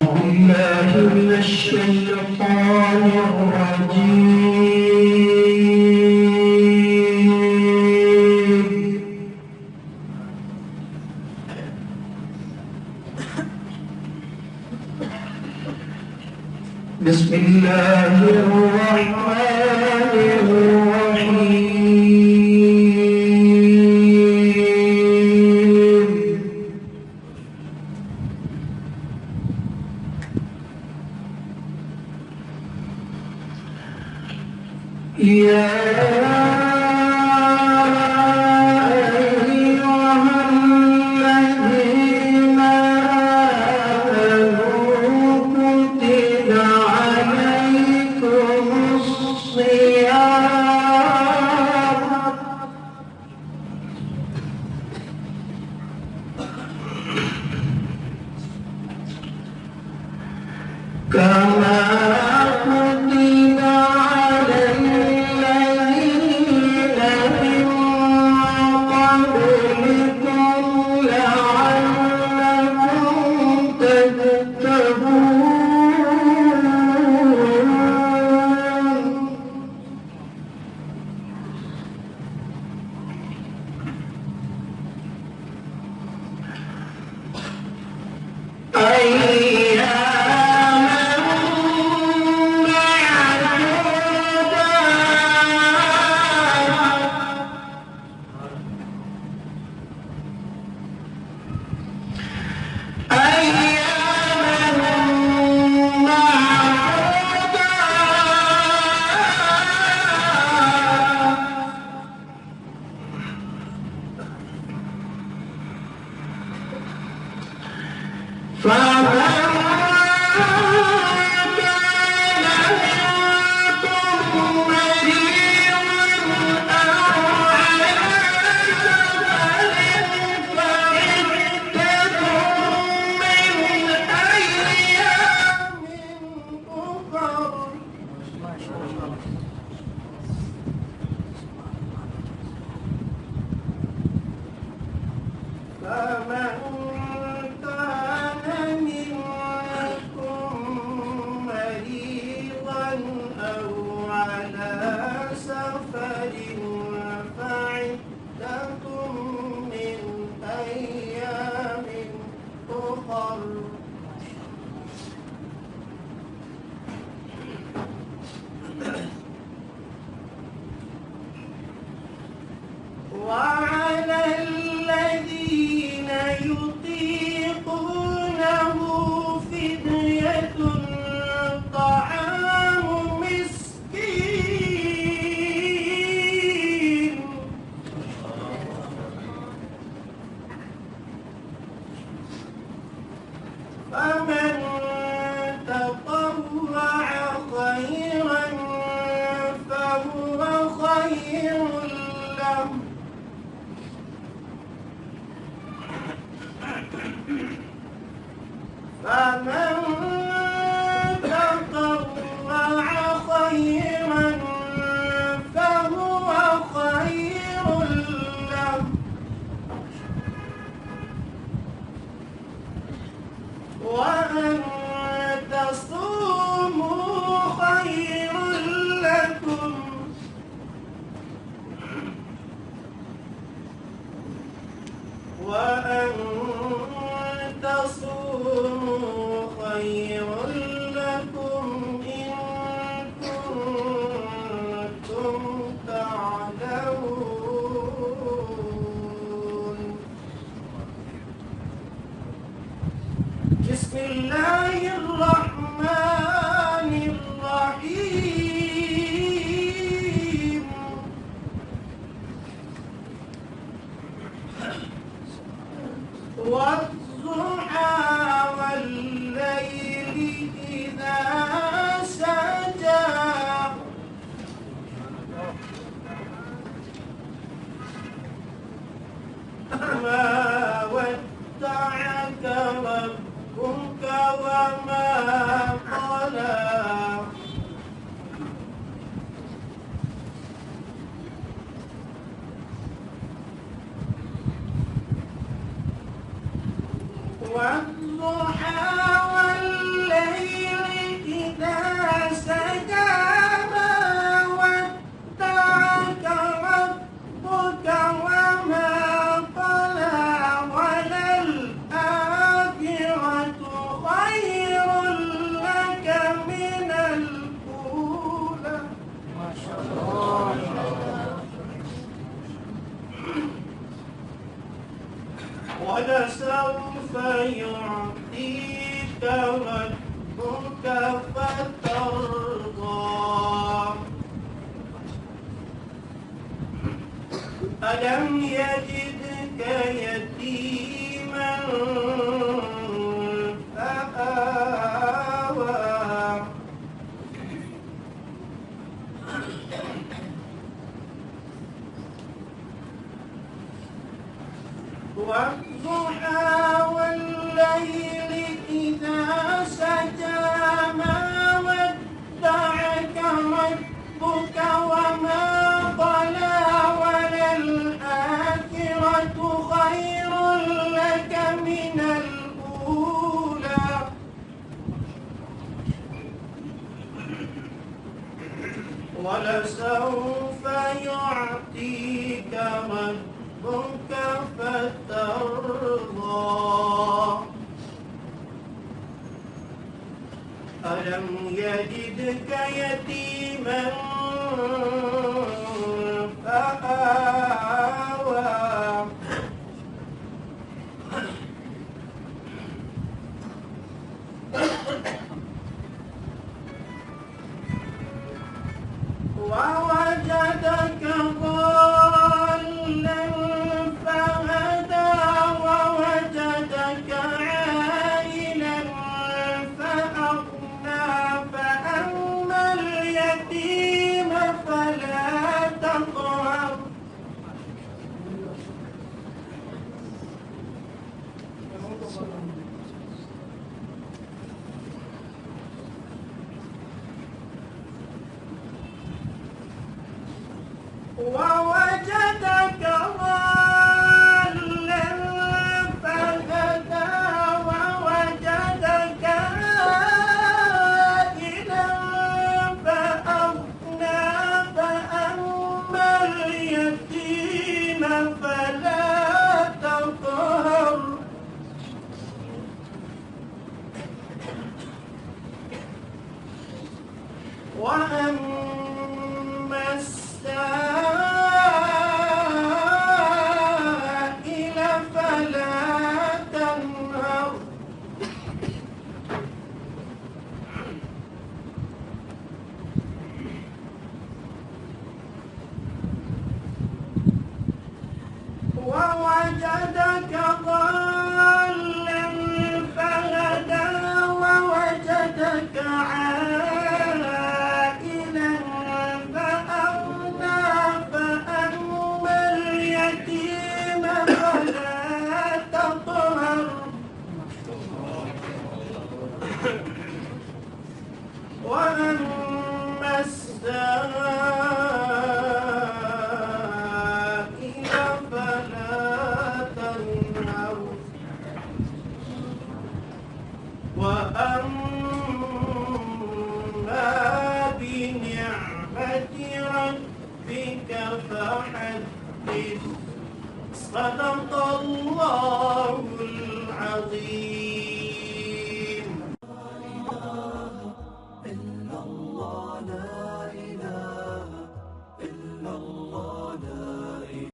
بالله من الشيطان الرجيم. بسم الله الرحمن الرحيم. يا وعلى الذين يطيقونه فدية طعام مسكين فمن تطوع خيرا فهو خير له فمن تطوع خيرا فهو خير له وأن تصوموا خير لكم وأن تصوموا خير لكم إن كنتم تعلمون. بسم الله الرحمن الرحيم. والضحى والليل إذا سجى ما ودعك ربك وما قلى ولسوف يعطيك ربك فترضى ألم يجدك يتيما فآوى والضحى والليل إذا سجى ما ودعك ربك وما قلى وللآخرة خير لك من الأولى ولسوف يعطيك ربك فترضى ألم يجدك يتيما فآوى ووجدك ضالا فهدى ووجدك عائلا فأغنى فأما اليتيم فلا تقهر ووجدك ضالا فهدى ووجدك عائلا فأغنى فأما اليتيم فلا تقهر وأما السائل فلا تنهر ووجدك ضالا فهدى ووجدك عائلا فأغنى فأما اليتيم فلا تقهر وأما السائل فلا تنهر وأما بنعمة ربك فحدث صدق الله